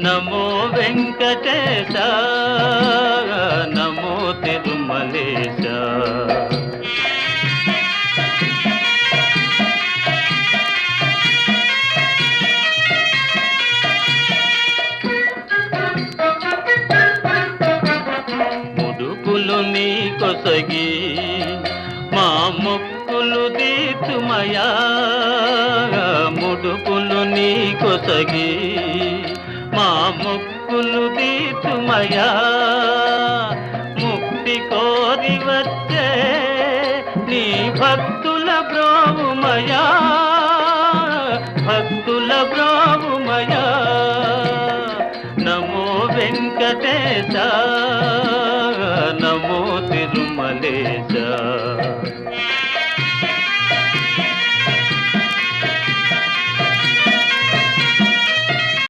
నమో వెంకటేశ, నమో తిరుమలేశ. ముడుపులు నీ కొసగి మా మొక్కులు తీర్చుమయా, ముడుపులు నీ కొసగి మా మొక్కులు తీర్చుమయా. ముక్తి కోరి వచ్చే నీ భక్తుల బ్రోవుమయా, భక్తుల బ్రోవుమయా. నమో వెంకటేశ, నమో తిరుమలేశ.